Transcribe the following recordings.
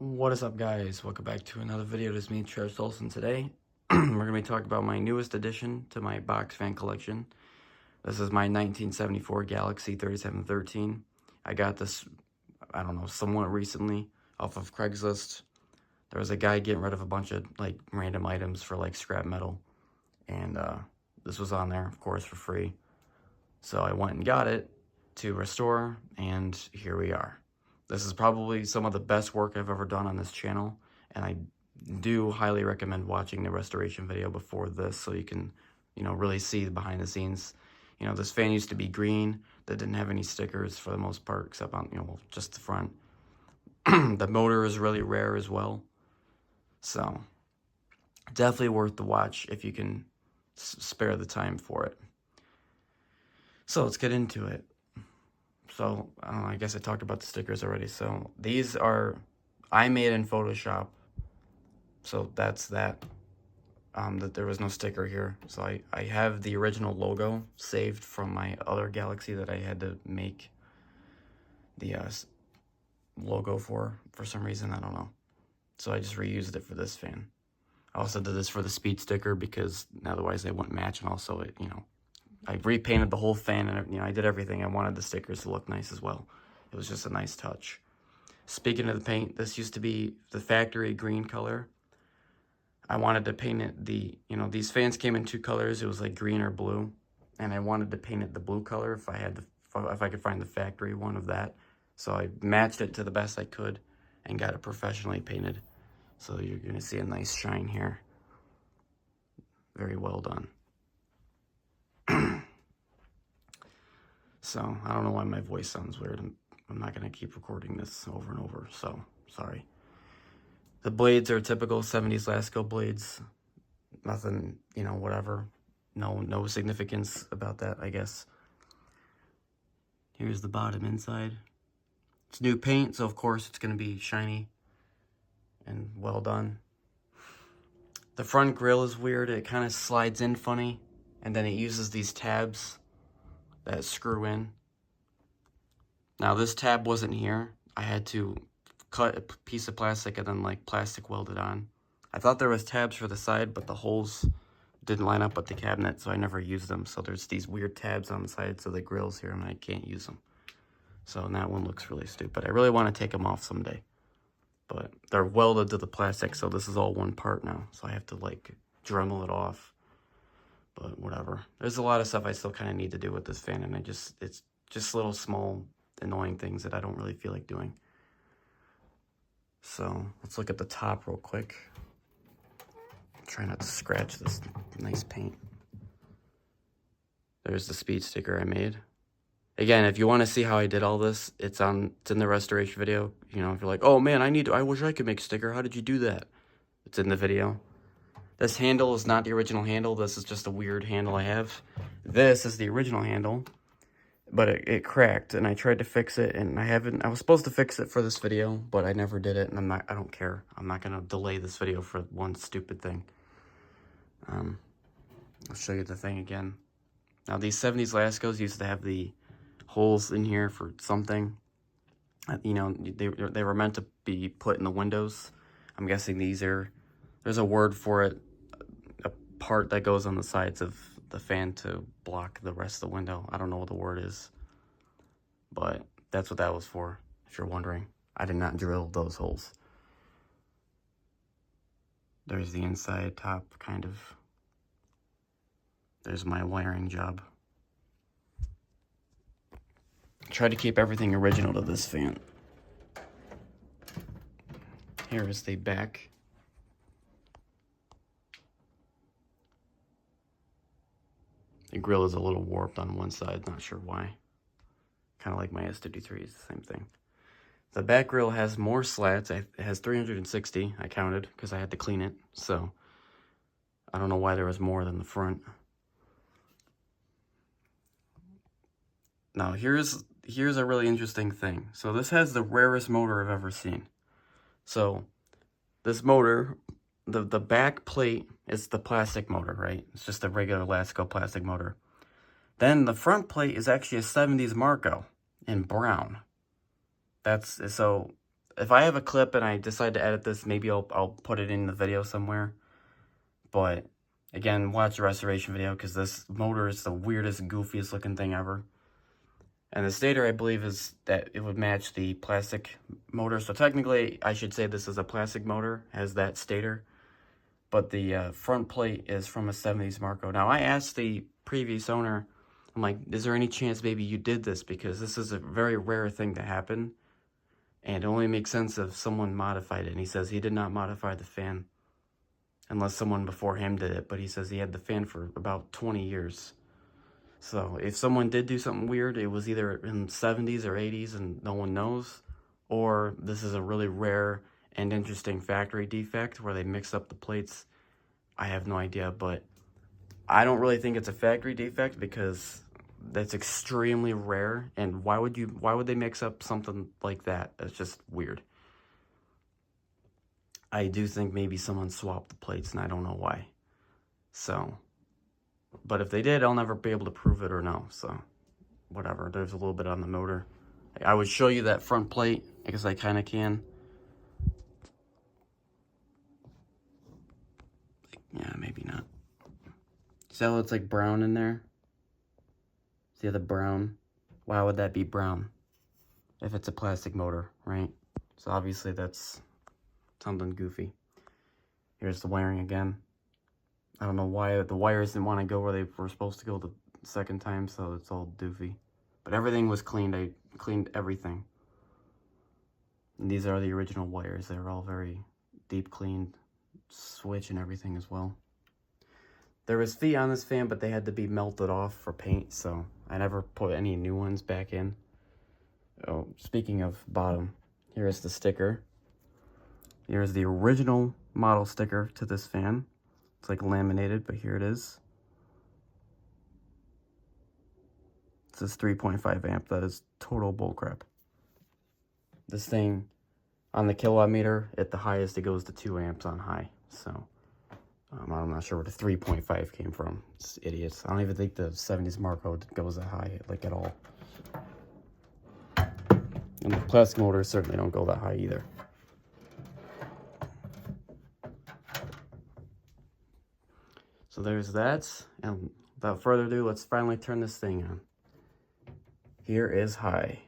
What is up, guys? Welcome back to another video. This is me, Travis Olson. Today we're going to be talking about my newest addition to my box fan collection. This is my 1974 Galaxy 3713. I got this, I don't know, somewhat recently off of Craigslist. There was a guy getting rid of a bunch of like random items for like scrap metal, and this was on there, of course, for free. So I went and got it to restore, and here we are. This is probably some of the best work I've ever done on this channel, and I do highly recommend watching the restoration video before this so you can, really see the behind the scenes. This fan used to be green, that didn't have any stickers for the most part, except on, just the front. The motor is really rare as well, so definitely worth the watch if you can spare the time for it. So let's get into it. So, I don't know, I guess I talked about the stickers already. So, these are, I made in Photoshop. So, that's that. That there was no sticker here. So, I have the original logo saved from my other Galaxy that I had to make the logo for some reason. I don't know. So, I just reused it for this fan. I also did this for the speed sticker because otherwise they wouldn't match. And also, I repainted the whole fan and, I did everything. I wanted the stickers to look nice as well. It was just a nice touch. Speaking of the paint, this used to be the factory green color. I wanted to paint it these fans came in two colors. It was like green or blue. And I wanted to paint it the blue color if I could find the factory one of that. So I matched it to the best I could and got it professionally painted. So you're going to see a nice shine here. Very well done. So, I don't know why my voice sounds weird. I'm not going to keep recording this over and over, so sorry. The blades are typical 70s Lasco blades. Nothing, whatever. No significance about that, I guess. Here's the bottom inside. It's new paint, so of course it's going to be shiny and well done. The front grille is weird. It kind of slides in funny, and then it uses these tabs that screw in. Now this tab wasn't here. I had to cut a piece of plastic and then like plastic weld it on. I thought there was tabs for the side, but the holes didn't line up with the cabinet, so I never used them. So there's these weird tabs on the sides of the grills here, and I can't use them. So that one looks really stupid. I really want to take them off someday, but they're welded to the plastic, so this is all one part now. So I have to like Dremel it off. But whatever. There's a lot of stuff I still kind of need to do with this fan, and it's just little small annoying things that I don't really feel like doing. So let's look at the top real quick. Try not to scratch this nice paint. There's the speed sticker I made. Again, if you want to see how I did all this, it's in the restoration video. If you're like, oh man, I wish I could make a sticker. How did you do that? It's in the video. This handle is not the original handle. This is just a weird handle I have. This is the original handle, but it cracked, and I tried to fix it, and I was supposed to fix it for this video, but I never did it, and I don't care. I'm not going to delay this video for one stupid thing. I'll show you the thing again. Now, these 70s Lascos used to have the holes in here for something. They were meant to be put in the windows. I'm guessing there's a word for it, a part that goes on the sides of the fan to block the rest of the window. I don't know what the word is, but that's what that was for, if you're wondering. I did not drill those holes. There's the inside top, kind of. There's my wiring job. Try to keep everything original to this fan. Here is the back. The grill is a little warped on one side, not sure why. Kind of like my S53, it's the same thing. The back grill has more slats. It has 360, I counted, because I had to clean it. So, I don't know why there was more than the front. Now, here's a really interesting thing. So, this has the rarest motor I've ever seen. So, this motor, the back plate is the plastic motor, right? It's just a regular Lasco plastic motor. Then the front plate is actually a 70s Marco in brown. So if I have a clip and I decide to edit this, maybe I'll put it in the video somewhere. But again, watch the restoration video because this motor is the weirdest, goofiest looking thing ever. And the stator, I believe, is that it would match the plastic motor. So technically, I should say this is a plastic motor, has that stator. But the front plate is from a 70s Marco. Now, I asked the previous owner, I'm like, is there any chance maybe you did this? Because this is a very rare thing to happen. And it only makes sense if someone modified it. And he says he did not modify the fan. Unless someone before him did it. But he says he had the fan for about 20 years. So if someone did do something weird, it was either in the 70s or 80s and no one knows. Or this is a really rare and interesting factory defect where they mix up the plates. I have no idea, but I don't really think it's a factory defect because that's extremely rare. And why would they mix up something like that? That's just weird. I do think maybe someone swapped the plates and I don't know why. So, but if they did, I'll never be able to prove it or no. So, whatever. There's a little bit on the motor. I would show you that front plate because I kind of can. Yeah, maybe not. See how it's like brown in there? See the brown? Why would that be brown if it's a plastic motor, right? So obviously that's something goofy. Here's the wiring again. I don't know why the wires didn't want to go where they were supposed to go the second time, so it's all doofy. But everything was cleaned. I cleaned everything. And these are the original wires. They're all very deep cleaned. Switch and everything as well. There was feet on this fan, but they had to be melted off for paint, so I never put any new ones back in. Oh, speaking of bottom, here's the sticker. Here's the original model sticker to this fan. It's like laminated, but here it is. It says 3.5 amp. That is total bullcrap. This thing, on the kilowatt meter, at the highest, it goes to 2 amps on high. So, I'm not sure where the 3.5 came from. It's idiots. I don't even think the 70s Marco goes that high, like, at all. And the plastic motors certainly don't go that high either. So there's that. And without further ado, let's finally turn this thing on. Here is high.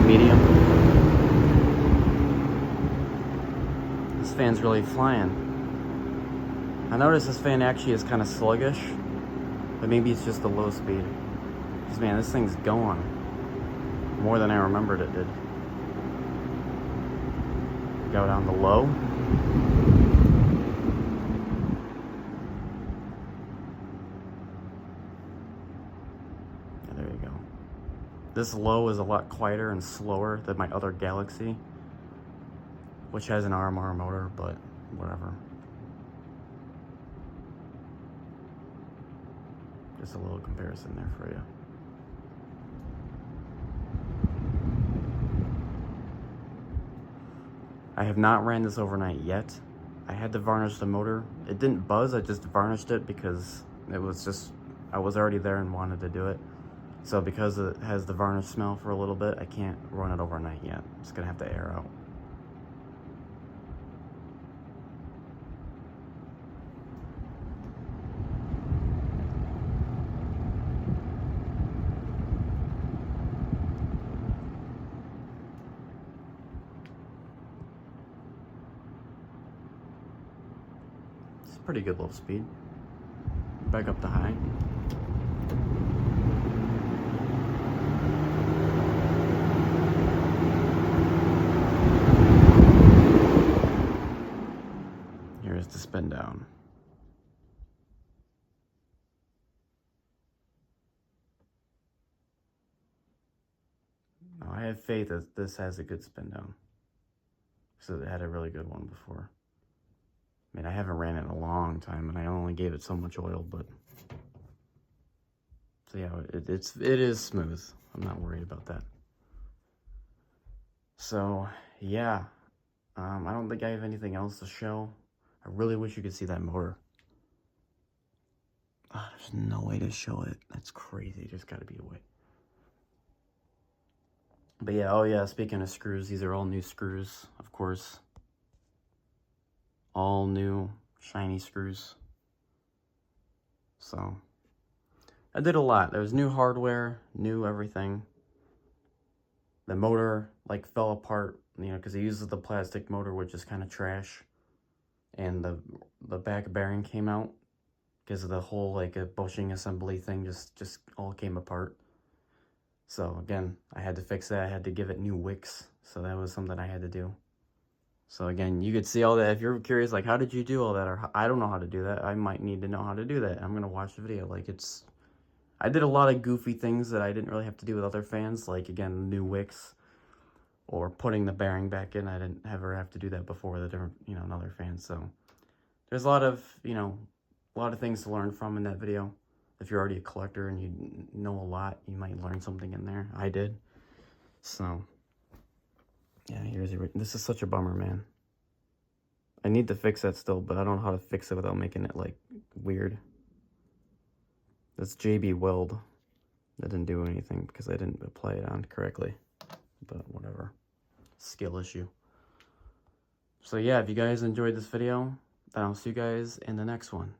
Medium. This fan's really flying. I noticed this fan actually is kind of sluggish, but maybe it's just the low speed. Because man, this thing's going more than I remembered it did. Go down the low. Yeah, there you go. This low is a lot quieter and slower than my other Galaxy, which has an RMR motor, but whatever. Just a little comparison there for you. I have not ran this overnight yet. I had to varnish the motor. It didn't buzz, I just varnished it because it was just, I was already there and wanted to do it. So because it has the varnish smell for a little bit, I can't run it overnight yet. I'm just gonna have to air out. It's pretty good low speed. Back up to high. Here's the spin down. I have faith that this has a good spin down. So it had a really good one before. I mean, I haven't ran it in a long time, and I only gave it so much oil, but... So yeah, it is smooth. I'm not worried about that. So, yeah. I don't think I have anything else to show. I really wish you could see that motor. Oh, there's no way to show it. That's crazy. There's got to be a way. But yeah, oh yeah, speaking of screws, these are all new screws, of course. All new, shiny screws. So, I did a lot. There was new hardware, new everything. The motor, like, fell apart, you know, because it uses the plastic motor, which is kind of trash. And the back bearing came out because of the whole, like, a bushing assembly thing just all came apart. So, again, I had to fix that. I had to give it new wicks. So that was something I had to do. So, again, you could see all that. If you're curious, like, how did you do all that? Or I don't know how to do that. I might need to know how to do that. I'm going to watch the video. Like, I did a lot of goofy things that I didn't really have to do with other fans. Like, again, new wicks or putting the bearing back in. I didn't ever have to do that before with a different, you know, another fan. So, there's a lot of, you know, a lot of things to learn from in that video. If you're already a collector and you know a lot, you might learn something in there. I did. So, yeah, this is such a bummer, man. I need to fix that still, but I don't know how to fix it without making it, like, weird. That's JB Weld. That didn't do anything because I didn't apply it on correctly. But whatever. Skill issue. So yeah, if you guys enjoyed this video, then I'll see you guys in the next one.